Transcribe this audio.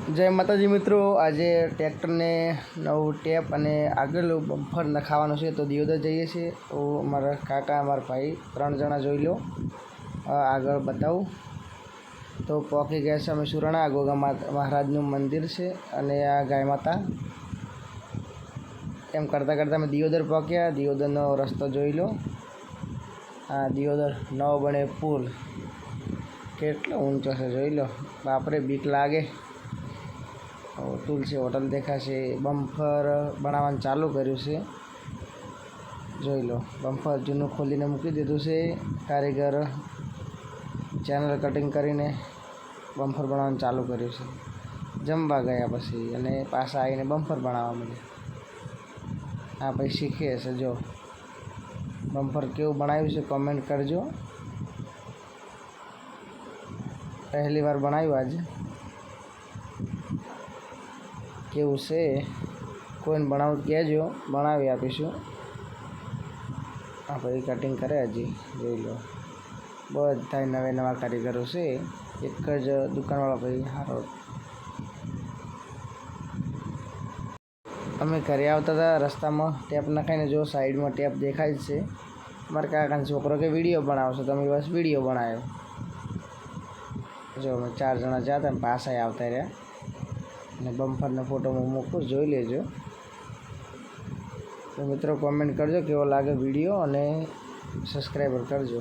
जय माताजी मित्रों, आज ट्रेक्टर ने नव टेप अने आगळનું बम्पर नखावानुं छे तो दियोદર जईए छीए। तो अमारा काका अमारा भाई 3 जणा जोई लो। आगळ बतावुं तो पहोंची गया छे अमे सुराणा। आ गोगा महाराजनुं मंदिर छे अने आ गाय माता। एम करता करता अमे दियोદર पहोंच्या। दियोदरनो रस्तो जोई लो। आ दियोદર नवो बने पुल केटलो ऊंचो छे जोई लो। बापरे बीक लागे। तुलसी होटल देखाशे। बम्पर बनाववानुं चालू कर्युं छे जोई लो। बम्पर जूनू खोलीने मूकी दीधुं छे। कारीगर चेनल कटिंग करीने बम्पर बनाववानुं चालू कर्युं छे। जमवा गया पछी अने पाछा आवीने बम्पर बनाववा मांड्या। आ पछी शीखे छे। जो बम्पर केवुं बनाव्युं छे कमेंट करजो। पहली वार बनाव्युं आज केवुं छे कोईने बनावुं कहेजो, बनावी आपीशुं। आ भाई कटिंग करे हजी जोई लो। बधाय नवे नवा कारीगरो छे। एक ज दुकानवाळो भाई हारो। अमे घरे आवता था रस्तामां टेप नखाईने जो साइडमां टेप देखाय छे। मारा काकानो छोकरो के विडियो बनावशो तो अमे बस विडियो बनाव्यो। जो अमे 4 जणा जता ने पाछा आवता रह्या। ने बम्पर ने फोटो में मूकूं जोई लेजो। तो मित्रों कमेंट करजो केवो लागे विडियो अने सब्सक्राइबर करजो।